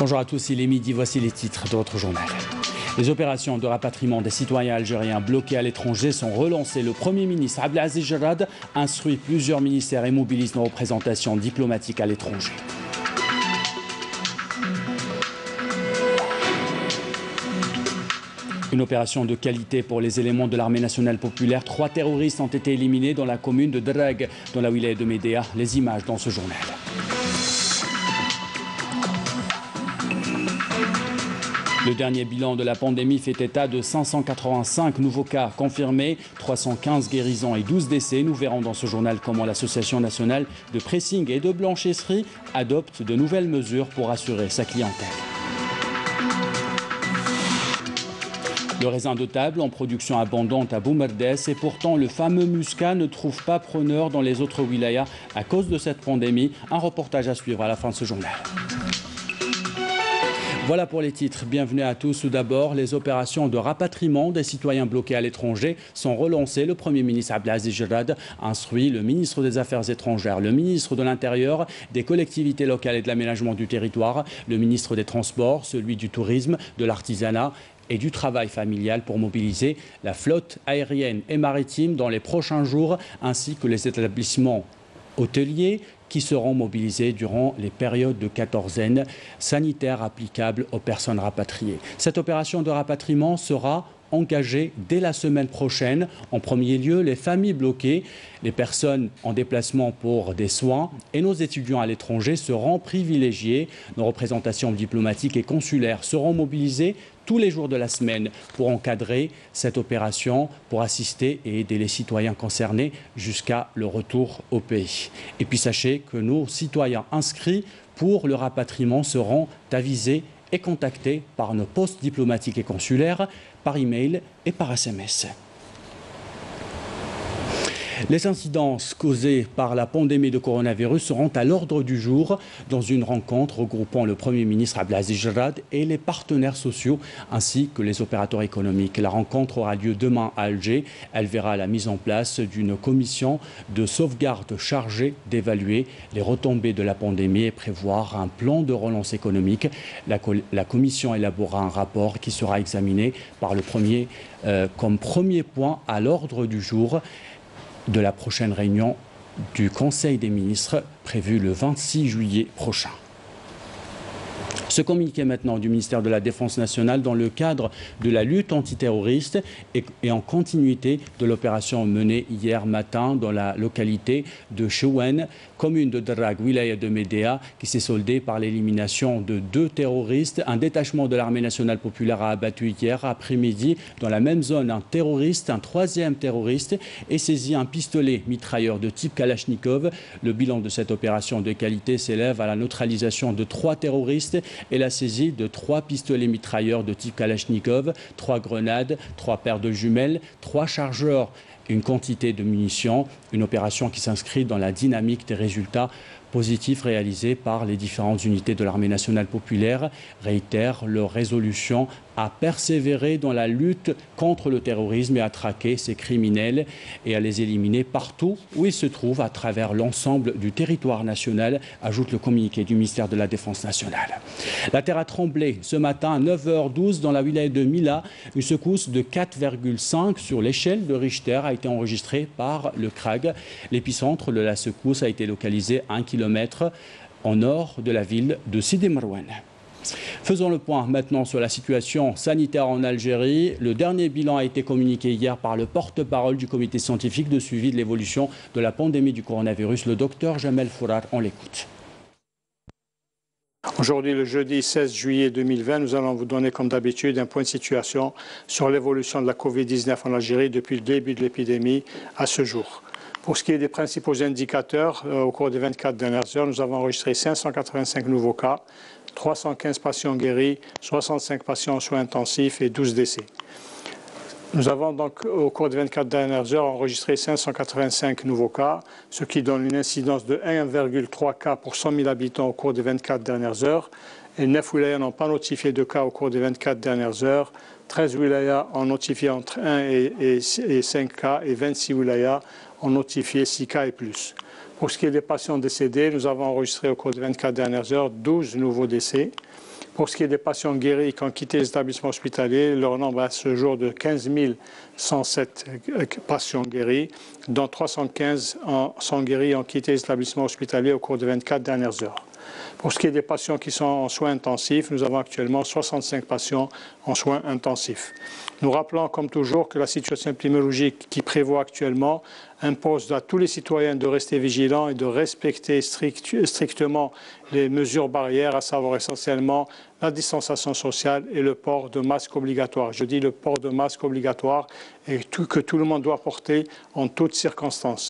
Bonjour à tous, il est midi, voici les titres de votre journal. Les opérations de rapatriement des citoyens algériens bloqués à l'étranger sont relancées. Le Premier ministre Abdelaziz Jarrad instruit plusieurs ministères et mobilise nos représentations diplomatiques à l'étranger. Une opération de qualité pour les éléments de l'armée nationale populaire. 3 terroristes ont été éliminés dans la commune de Drag, dans la wilaya de Médéa. Les images dans ce journal. Le dernier bilan de la pandémie fait état de 585 nouveaux cas confirmés, 315 guérisons et 12 décès. Nous verrons dans ce journal comment l'Association nationale de pressing et de blanchisserie adopte de nouvelles mesures pour assurer sa clientèle. Le raisin de table en production abondante à Boumerdès et pourtant le fameux muscat ne trouve pas preneur dans les autres wilayas à cause de cette pandémie. Un reportage à suivre à la fin de ce journal. Voilà pour les titres. Bienvenue à tous. Tout d'abord, les opérations de rapatriement des citoyens bloqués à l'étranger sont relancées. Le Premier ministre Abdelaziz Jarrad instruit le ministre des Affaires étrangères, le ministre de l'Intérieur, des collectivités locales et de l'aménagement du territoire, le ministre des Transports, celui du Tourisme, de l'Artisanat et du travail familial pour mobiliser la flotte aérienne et maritime dans les prochains jours, ainsi que les établissements hôteliers qui seront mobilisés durant les périodes de quatorzaine sanitaire applicables aux personnes rapatriées. Cette opération de rapatriement sera engagée dès la semaine prochaine. En premier lieu, les familles bloquées, les personnes en déplacement pour des soins et nos étudiants à l'étranger seront privilégiés. Nos représentations diplomatiques et consulaires seront mobilisées tous les jours de la semaine pour encadrer cette opération, pour assister et aider les citoyens concernés jusqu'à le retour au pays. Et puis sachez que nos citoyens inscrits pour le rapatriement seront avisés et contactés par nos postes diplomatiques et consulaires, par email et par SMS. Les incidences causées par la pandémie de coronavirus seront à l'ordre du jour dans une rencontre regroupant le Premier ministre Abdelaziz Jarrad et les partenaires sociaux ainsi que les opérateurs économiques. La rencontre aura lieu demain à Alger. Elle verra la mise en place d'une commission de sauvegarde chargée d'évaluer les retombées de la pandémie et prévoir un plan de relance économique. La commission élaborera un rapport qui sera examiné par comme premier point à l'ordre du jour de la prochaine réunion du Conseil des ministres prévue le 26 juillet prochain. Ce communiqué maintenant du ministère de la Défense nationale dans le cadre de la lutte antiterroriste et en continuité de l'opération menée hier matin dans la localité de Chouen, commune de Drag, wilaya de Médéa, qui s'est soldée par l'élimination de 2 terroristes. Un détachement de l'armée nationale populaire a abattu hier après-midi dans la même zone un terroriste, un 3e terroriste et saisi un pistolet mitrailleur de type Kalachnikov. Le bilan de cette opération de qualité s'élève à la neutralisation de 3 terroristes et la saisie de 3 pistolets mitrailleurs de type Kalachnikov, 3 grenades, 3 paires de jumelles, 3 chargeurs, une quantité de munitions, une opération qui s'inscrit dans la dynamique des résultats positifs réalisés par les différentes unités de l'armée nationale populaire, réitèrent leur résolution à persévérer dans la lutte contre le terrorisme et à traquer ces criminels et à les éliminer partout où ils se trouvent à travers l'ensemble du territoire national, ajoute le communiqué du ministère de la Défense nationale. La terre a tremblé ce matin à 9h12 dans la wilaya de Mila. Une secousse de 4,5 sur l'échelle de Richter a été enregistrée par le CRAG. L'épicentre de la secousse a été localisé à 1 km au nord de la ville de Sidi Marouane. Faisons le point maintenant sur la situation sanitaire en Algérie. Le dernier bilan a été communiqué hier par le porte-parole du comité scientifique de suivi de l'évolution de la pandémie du coronavirus, le docteur Jamel Fourar. On l'écoute. Aujourd'hui, le jeudi 16 juillet 2020, nous allons vous donner comme d'habitude un point de situation sur l'évolution de la Covid-19 en Algérie depuis le début de l'épidémie à ce jour. Pour ce qui est des principaux indicateurs, au cours des 24 dernières heures, nous avons enregistré 585 nouveaux cas, 315 patients guéris, 65 patients en soins intensifs et 12 décès. Nous avons donc, au cours des 24 dernières heures, enregistré 585 nouveaux cas, ce qui donne une incidence de 1,3 cas pour 100 000 habitants au cours des 24 dernières heures. Et 9 wilayas n'ont pas notifié de cas au cours des 24 dernières heures. 13 wilayas ont notifié entre 1 et 5 cas et 26 wilayas ont notifié 6 cas et plus. Pour ce qui est des patients décédés, nous avons enregistré au cours des 24 dernières heures 12 nouveaux décès. Pour ce qui est des patients guéris qui ont quitté les établissements hospitaliers, leur nombre est à ce jour de 15 107 patients guéris, dont 315 sont guéris et ont quitté les établissements hospitaliers au cours des 24 dernières heures. Pour ce qui est des patients qui sont en soins intensifs, nous avons actuellement 65 patients en soins intensifs. Nous rappelons comme toujours que la situation épidémiologique qui prévaut actuellement impose à tous les citoyens de rester vigilants et de respecter strictement les mesures barrières, à savoir essentiellement la distanciation sociale et le port de masque obligatoire. Je dis le port de masque obligatoire et que tout le monde doit porter en toutes circonstances.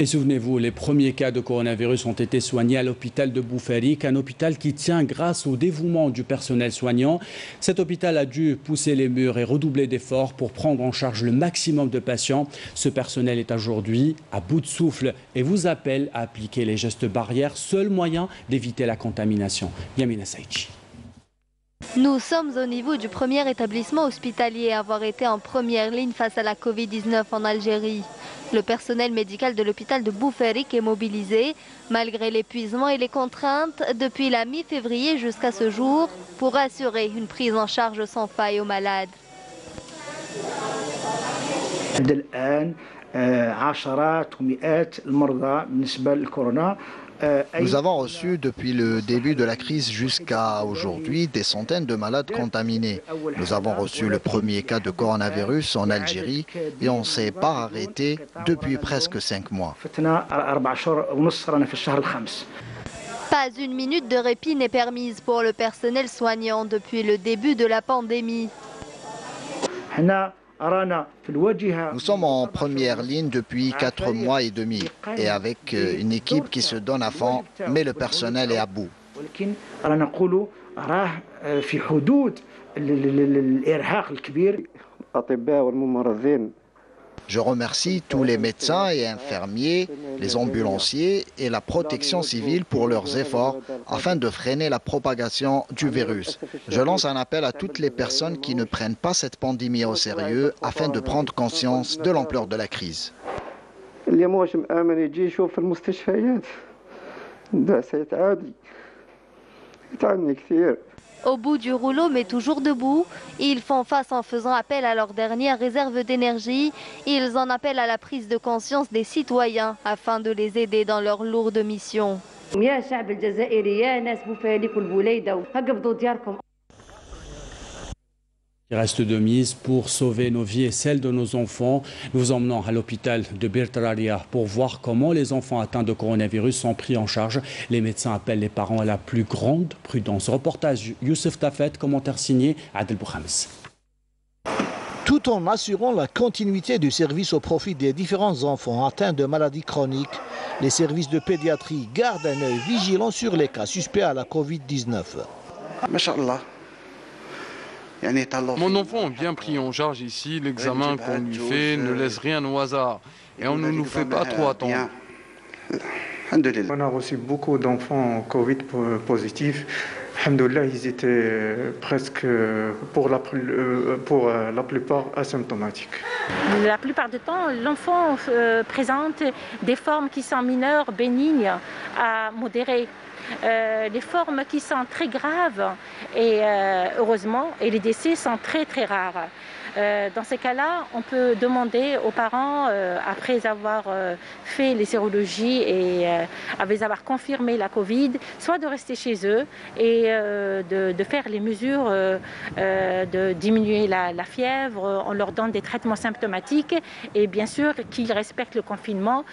Et souvenez-vous, les premiers cas de coronavirus ont été soignés à l'hôpital de Boufarik, un hôpital qui tient grâce au dévouement du personnel soignant. Cet hôpital a dû pousser les murs et redoubler d'efforts pour prendre en charge le maximum de patients. Ce personnel est aujourd'hui à bout de souffle et vous appelle à appliquer les gestes barrières, seul moyen d'éviter la contamination. Yamina Saïchi. Nous sommes au niveau du premier établissement hospitalier à avoir été en première ligne face à la Covid-19 en Algérie. Le personnel médical de l'hôpital de Boufarik est mobilisé, malgré l'épuisement et les contraintes, depuis la mi-février jusqu'à ce jour, pour assurer une prise en charge sans faille aux malades. Nous avons reçu depuis le début de la crise jusqu'à aujourd'hui des centaines de malades contaminés. Nous avons reçu le premier cas de coronavirus en Algérie et on ne s'est pas arrêté depuis presque 5 mois. Pas une minute de répit n'est permise pour le personnel soignant depuis le début de la pandémie. Nous sommes en première ligne depuis 4 mois et demi et avec une équipe qui se donne à fond, mais le personnel est à bout. Je remercie tous les médecins et infirmiers, les ambulanciers et la protection civile pour leurs efforts afin de freiner la propagation du virus. Je lance un appel à toutes les personnes qui ne prennent pas cette pandémie au sérieux afin de prendre conscience de l'ampleur de la crise. Au bout du rouleau, mais toujours debout, ils font face en faisant appel à leur dernière réserve d'énergie. Ils en appellent à la prise de conscience des citoyens afin de les aider dans leur lourde mission. Il reste de mise pour sauver nos vies et celles de nos enfants. Nous vous emmenons à l'hôpital de Birtraria pour voir comment les enfants atteints de coronavirus sont pris en charge. Les médecins appellent les parents à la plus grande prudence. Reportage Youssef Tafet, commentaire signé Adel Bouhams. Tout en assurant la continuité du service au profit des différents enfants atteints de maladies chroniques, les services de pédiatrie gardent un œil vigilant sur les cas suspects à la Covid-19. Mon enfant est bien pris en charge ici. L'examen qu'on lui fait ne laisse rien au hasard. Et on ne nous fait pas trop attendre. On a reçu beaucoup d'enfants Covid positifs. Alhamdoulilah, ils étaient presque pour la plupart asymptomatiques. La plupart du temps, l'enfant présente des formes qui sont mineures, bénignes à modérées. Les formes qui sont très graves et heureusement, et les décès sont très très rares. Dans ces cas-là, on peut demander aux parents, après avoir fait les sérologies et après avoir confirmé la Covid, soit de rester chez eux et de faire les mesures de diminuer la fièvre. On leur donne des traitements symptomatiques et bien sûr qu'ils respectent le confinement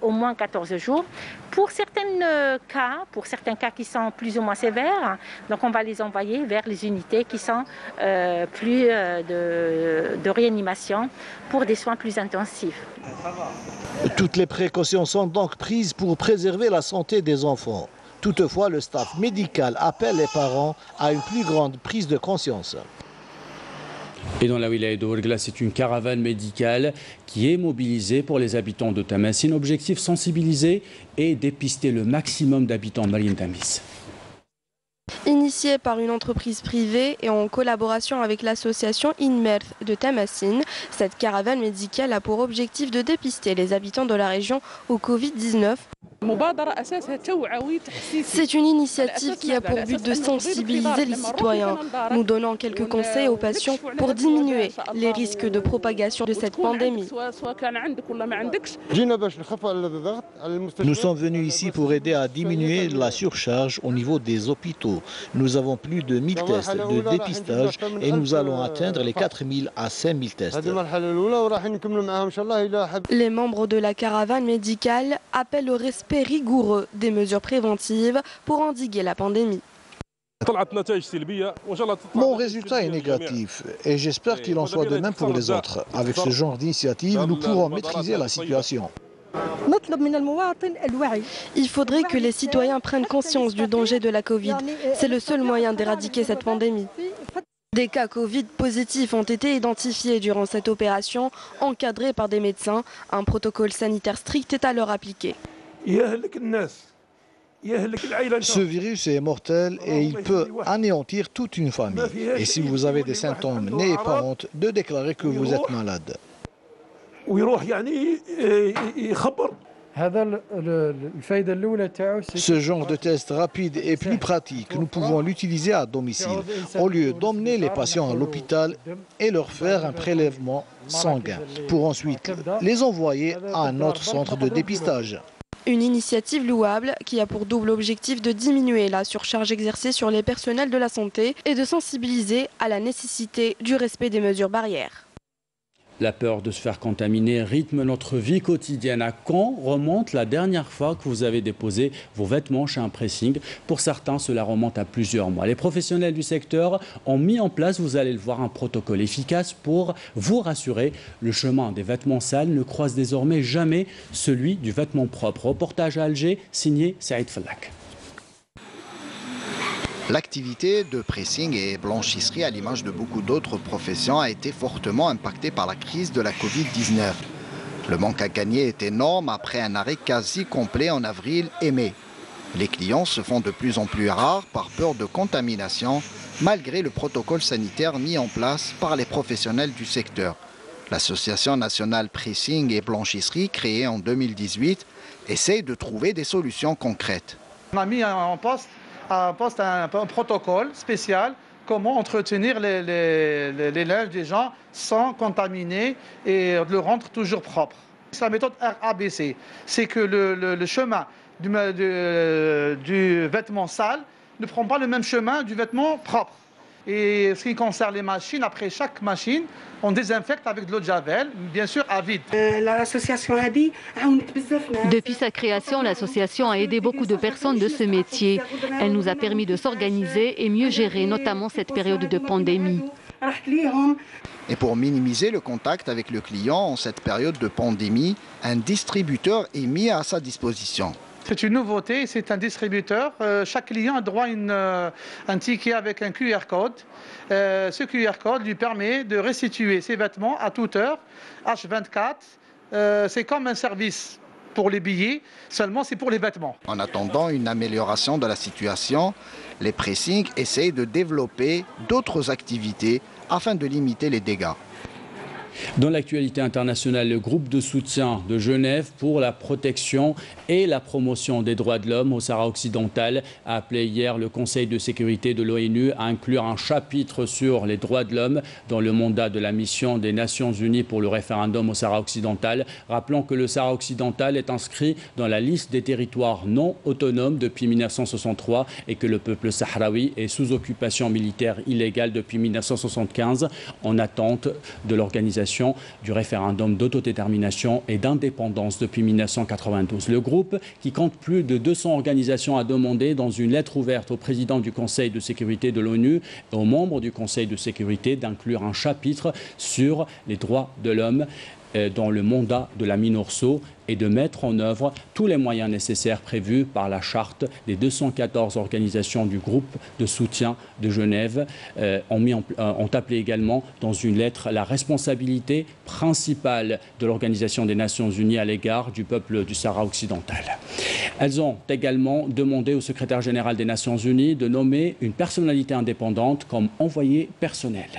au moins 14 jours. Pour certains cas qui sont plus ou moins sévères, donc on va les envoyer vers les unités qui sont plus de réanimation pour des soins plus intensifs. Toutes les précautions sont donc prises pour préserver la santé des enfants. Toutefois, le staff médical appelle les parents à une plus grande prise de conscience. Et dans la wilaya de Ouargla, c'est une caravane médicale qui est mobilisée pour les habitants de Tamassine. Objectif, sensibiliser et dépister le maximum d'habitants de Marine Tamis. Initiée par une entreprise privée et en collaboration avec l'association Inmerth de Tamassine, cette caravane médicale a pour objectif de dépister les habitants de la région au Covid-19. C'est une initiative qui a pour but de sensibiliser les citoyens, nous donnant quelques conseils aux patients pour diminuer les risques de propagation de cette pandémie. Nous sommes venus ici pour aider à diminuer la surcharge au niveau des hôpitaux. Nous avons plus de 1000 tests de dépistage et nous allons atteindre les 4000 à 5000 tests. Les membres de la caravane médicale appellent au respect rigoureux des mesures préventives pour endiguer la pandémie. Mon résultat est négatif et j'espère qu'il en soit de même pour les autres. Avec ce genre d'initiative, nous pourrons maîtriser la situation. Il faudrait que les citoyens prennent conscience du danger de la Covid. C'est le seul moyen d'éradiquer cette pandémie. Des cas Covid positifs ont été identifiés durant cette opération, encadrée par des médecins. Un protocole sanitaire strict est alors appliqué. Ce virus est mortel et il peut anéantir toute une famille. Et si vous avez des symptômes, n'ayez pas honte de déclarer que vous êtes malade. Ce genre de test rapide est plus pratique. Nous pouvons l'utiliser à domicile, au lieu d'emmener les patients à l'hôpital et leur faire un prélèvement sanguin, pour ensuite les envoyer à un autre centre de dépistage. Une initiative louable qui a pour double objectif de diminuer la surcharge exercée sur les personnels de la santé et de sensibiliser à la nécessité du respect des mesures barrières. La peur de se faire contaminer rythme notre vie quotidienne. À quand remonte la dernière fois que vous avez déposé vos vêtements chez un pressing? Pour certains, cela remonte à plusieurs mois. Les professionnels du secteur ont mis en place, vous allez le voir, un protocole efficace pour vous rassurer. Le chemin des vêtements sales ne croise désormais jamais celui du vêtement propre. Reportage à Alger, signé Saïd Fallak. L'activité de pressing et blanchisserie, à l'image de beaucoup d'autres professions, a été fortement impactée par la crise de la Covid-19. Le manque à gagner est énorme après un arrêt quasi complet en avril et mai. Les clients se font de plus en plus rares par peur de contamination, malgré le protocole sanitaire mis en place par les professionnels du secteur. L'Association nationale pressing et blanchisserie, créée en 2018, essaye de trouver des solutions concrètes. On a mis en poste un protocole spécial, comment entretenir les linges des gens sans contaminer et le rendre toujours propre. C'est la méthode RABC, c'est que le chemin du vêtement sale ne prend pas le même chemin du vêtement propre. Et ce qui concerne les machines, après chaque machine, on désinfecte avec de l'eau de javel, bien sûr à vide. Depuis sa création, l'association a aidé beaucoup de personnes de ce métier. Elle nous a permis de s'organiser et mieux gérer, notamment cette période de pandémie. Et pour minimiser le contact avec le client en cette période de pandémie, un distributeur est mis à sa disposition. C'est une nouveauté, c'est un distributeur. Chaque client a droit à un ticket avec un QR code. Ce QR code lui permet de restituer ses vêtements à toute heure, H24. C'est comme un service pour les billets, seulement c'est pour les vêtements. En attendant une amélioration de la situation, les pressings essayent de développer d'autres activités afin de limiter les dégâts. Dans l'actualité internationale, le groupe de soutien de Genève pour la protection et la promotion des droits de l'homme au Sahara occidental a appelé hier le Conseil de sécurité de l'ONU à inclure un chapitre sur les droits de l'homme dans le mandat de la mission des Nations Unies pour le référendum au Sahara occidental. Rappelons que le Sahara occidental est inscrit dans la liste des territoires non autonomes depuis 1963 et que le peuple sahraoui est sous occupation militaire illégale depuis 1975 en attente de l'organisation du référendum d'autodétermination et d'indépendance depuis 1992. Le groupe, qui compte plus de 200 organisations, a demandé dans une lettre ouverte au président du Conseil de sécurité de l'ONU et aux membres du Conseil de sécurité d'inclure un chapitre sur les droits de l'homme dans le mandat de la MINURSO et de mettre en œuvre tous les moyens nécessaires prévus par la charte des 214 organisations du groupe de soutien de Genève. Ont appelé également dans une lettre la responsabilité principale de l'Organisation des Nations Unies à l'égard du peuple du Sahara occidental. Elles ont également demandé au secrétaire général des Nations Unies de nommer une personnalité indépendante comme envoyé personnel.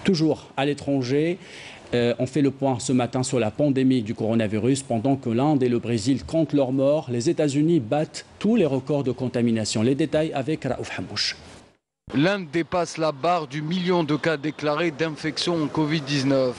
Toujours à l'étranger, On fait le point ce matin sur la pandémie du coronavirus. Pendant que l'Inde et le Brésil comptent leurs morts, les États-Unis battent tous les records de contamination. Les détails avec Raouf Hamouche. L'Inde dépasse la barre du million de cas déclarés d'infection au Covid-19.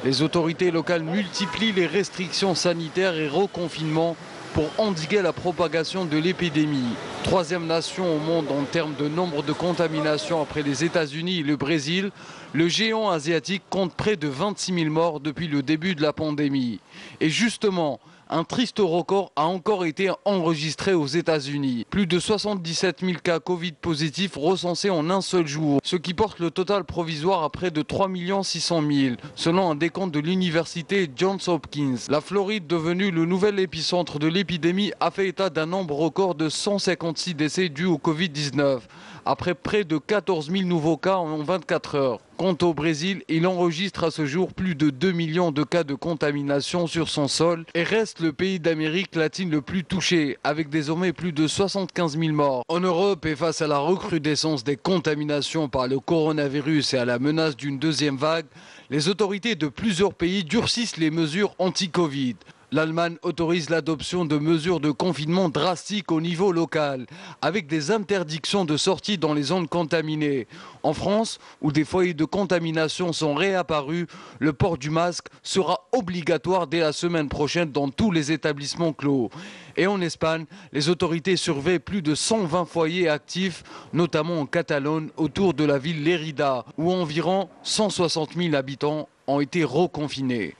Les autorités locales multiplient les restrictions sanitaires et reconfinements pour endiguer la propagation de l'épidémie. Troisième nation au monde en termes de nombre de contaminations après les États-Unis et le Brésil, le géant asiatique compte près de 26 000 morts depuis le début de la pandémie. Et justement, un triste record a encore été enregistré aux États-Unis. Plus de 77 000 cas Covid positifs recensés en un seul jour, ce qui porte le total provisoire à près de 3 600 000, selon un décompte de l'université Johns Hopkins. La Floride, devenue le nouvel épicentre de l'épidémie, a fait état d'un nombre record de 156 décès dus au Covid-19, après près de 14 000 nouveaux cas en 24 heures. Quant au Brésil, il enregistre à ce jour plus de 2 millions de cas de contamination sur son sol et reste le pays d'Amérique latine le plus touché, avec désormais plus de 75 000 morts. En Europe, et face à la recrudescence des contaminations par le coronavirus et à la menace d'une deuxième vague, les autorités de plusieurs pays durcissent les mesures anti-Covid. L'Allemagne autorise l'adoption de mesures de confinement drastiques au niveau local, avec des interdictions de sortie dans les zones contaminées. En France, où des foyers de contamination sont réapparus, le port du masque sera obligatoire dès la semaine prochaine dans tous les établissements clos. Et en Espagne, les autorités surveillent plus de 120 foyers actifs, notamment en Catalogne, autour de la ville Lérida, où environ 160 000 habitants ont été reconfinés.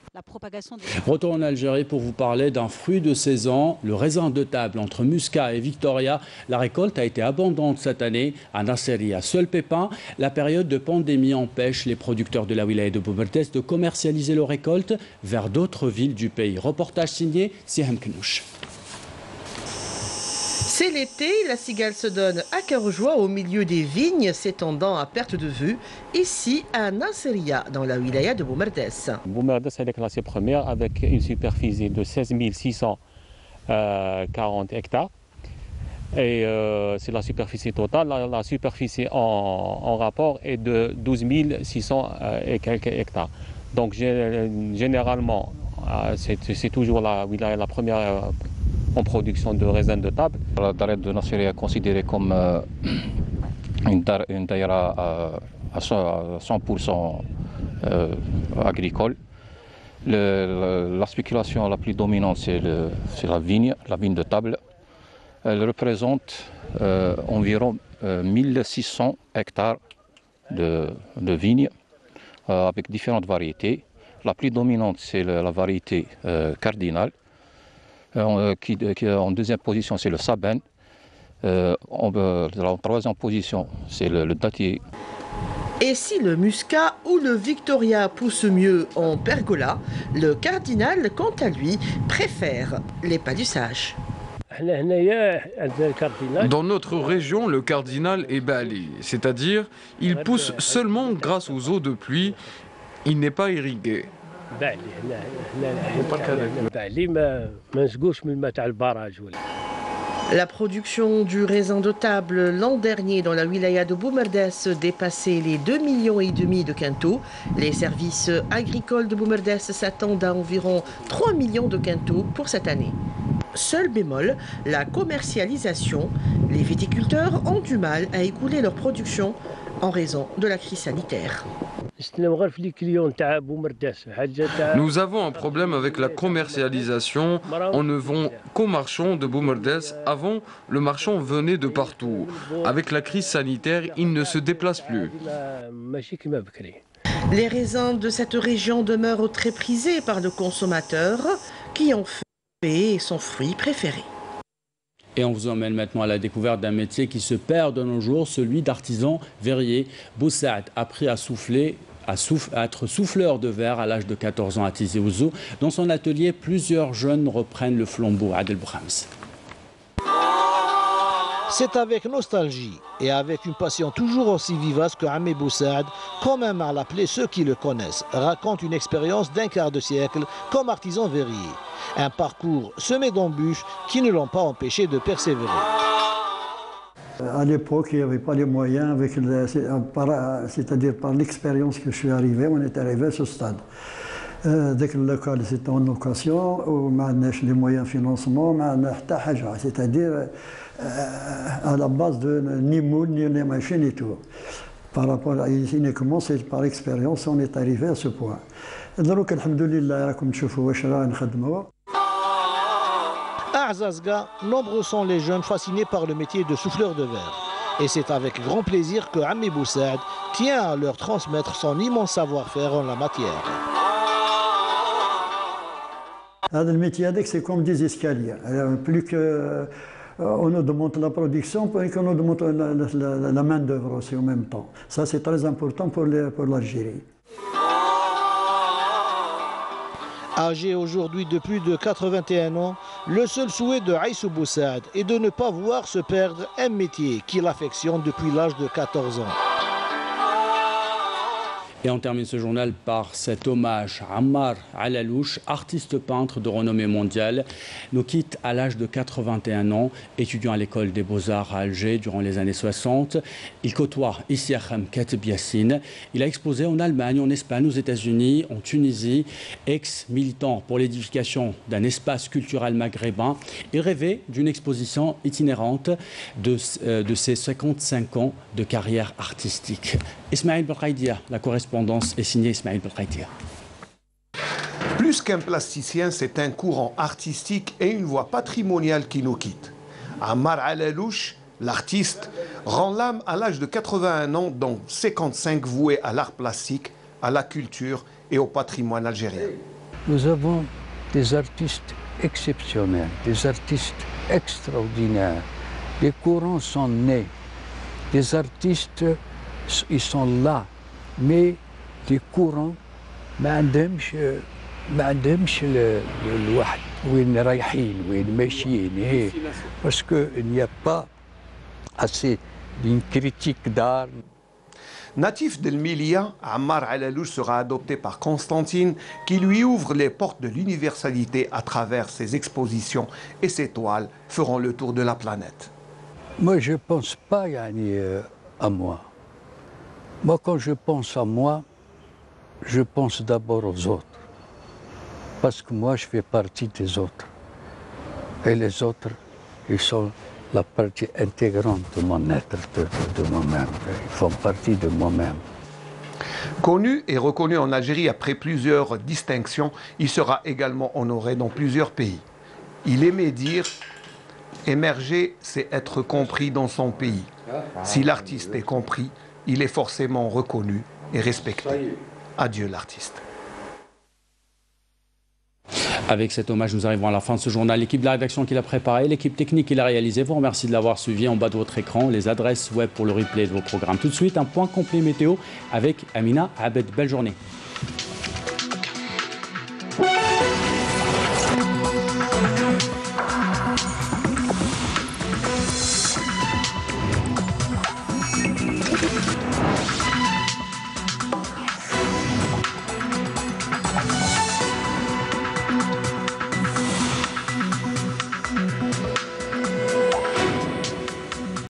Retour en Algérie pour vous parler d'un fruit de saison, le raisin de table entre Muscat et Victoria. La récolte a été abondante cette année à Nasseria. Seul pépin, la période de pandémie empêche les producteurs de la wilaya de Boumerdes de commercialiser leur récolte vers d'autres villes du pays. Reportage signé Sihem Knouch. C'est l'été, la cigale se donne à cœur joie au milieu des vignes s'étendant à perte de vue, ici à Nasseria, dans la wilaya de Boumerdes. Boumerdes est classée première avec une superficie de 16 640 hectares. Et c'est la superficie totale. La superficie en rapport est de 12 600 et quelques hectares. Donc généralement, c'est toujours la wilaya la première en production de raisin de table. La daïra de Nasseria est considérée comme une daïra à 100% agricole. La spéculation la plus dominante, c'est la vigne de table. Elle représente environ 1600 hectares de vignes avec différentes variétés. La plus dominante, c'est la variété cardinale. En deuxième position, c'est le Sabène. En troisième position, c'est le dattier. Et si le Muscat ou le Victoria pousse mieux en pergola, le Cardinal, quant à lui, préfère les palissage. Dans notre région, le Cardinal est bali, c'est-à-dire il pousse seulement grâce aux eaux de pluie, il n'est pas irrigué. La production du raisin de table l'an dernier dans la wilaya de Boumerdes dépassait les 2,5 millions de quintaux. Les services agricoles de Boumerdes s'attendent à environ 3 millions de quintaux pour cette année. Seul bémol, la commercialisation. Les viticulteurs ont du mal à écouler leur production en raison de la crise sanitaire. Nous avons un problème avec la commercialisation. On ne vend qu'aux marchands de Boumerdes. Avant, le marchand venait de partout. Avec la crise sanitaire, il ne se déplace plus. Les raisins de cette région demeurent très prisés par le consommateur qui en fait son fruit préféré. Et on vous emmène maintenant à la découverte d'un métier qui se perd de nos jours, celui d'artisan verrier. Boussaad a appris à être souffleur de verre à l'âge de 14 ans à Tizi Ouzou. Dans son atelier, plusieurs jeunes reprennent le flambeau. Adel Brahms. C'est avec nostalgie et avec une passion toujours aussi vivace que Amé Boussaad, comme aiment à l'appeler ceux qui le connaissent, raconte une expérience d'un quart de siècle comme artisan verrier. Un parcours semé d'embûches qui ne l'ont pas empêché de persévérer. À l'époque, il n'y avait pas les moyens, c'est-à-dire par l'expérience que je suis arrivé, on est arrivé à ce stade. ذاك اللوكال سيت اون لوكاسيون وما عندناش لي مويان فينونسمون ما عندنا حتى حاجه سيتادير على باز دو ني مول ني لي ماشين اي تو بارابور uniquement c'est par expérience on est arrivé à ce point. دروك الحمد لله راكم تشوفوا واش راه نخدموا. À Arzazga, nombreux sont les jeunes fascinés par le métier de souffleur de verre. Et c'est avec grand plaisir que Ammi Boussaad tient à leur transmettre son immense savoir-faire en la matière. هذا الميتي هذاك سي كوم دي اسكالير بلو كو on nous demande la production et qu'on nous demande la main d'œuvre aussi en même temps. Ça c'est très important pour l'Algérie. Âgé aujourd'hui de plus de 81 ans, le seul souhait de Aïssou Boussaad est de ne pas voir se perdre un métier qu'il affectionne depuis l'âge de 14 ans. Et on termine ce journal par cet hommage à Ammar Alalouche, artiste peintre de renommée mondiale, nous quitte à l'âge de 81 ans, étudiant à l'école des Beaux-Arts à Alger durant les années 60. Il côtoie ici à Khem Kateb Yassine. Il a exposé en Allemagne, en Espagne, aux États-Unis, en Tunisie. Ex-militant pour l'édification d'un espace culturel maghrébin, il rêvait d'une exposition itinérante de ses 55 ans de carrière artistique. Ismaël Belkhaïdia, la correspondance est signée Ismaël Belkhaïdia. Plus qu'un plasticien, c'est un courant artistique et une voie patrimoniale qui nous quitte. Ammar Alalouche, l'artiste, rend l'âme à l'âge de 81 ans, dont 55 voués à l'art plastique, à la culture et au patrimoine algérien. Nous avons des artistes exceptionnels, des artistes extraordinaires. Les courants sont nés, des artistes, ils sont là, mais les courants ما عندهمش الواحد وين رايحين وين ماشيين هي parce que il n'y a pas assez d'une critique d'art. Natif d'El Milia, Ammar Alalouche sera adopté par Constantine qui lui ouvre les portes de l'universalité à travers ses expositions et ses toiles feront le tour de la planète. Moi je pense pas à moi. Moi, quand je pense à moi, je pense d'abord aux autres. Parce que moi, je fais partie des autres. Et les autres, ils sont la partie intégrante de mon être, de moi-même. Ils font partie de moi-même. Connu et reconnu en Algérie après plusieurs distinctions, il sera également honoré dans plusieurs pays. Il aimait dire « Émerger, c'est être compris dans son pays. Si l'artiste est compris, il est forcément reconnu et respecté. » Adieu l'artiste. Avec cet hommage, nous arrivons à la fin de ce journal. L'équipe de la rédaction qui l'a préparé, l'équipe technique qui l'a réalisé, vous remercie de l'avoir suivi. En bas de votre écran, les adresses web pour le replay de vos programmes. Tout de suite, un point complet météo avec Amina Abed. Belle journée.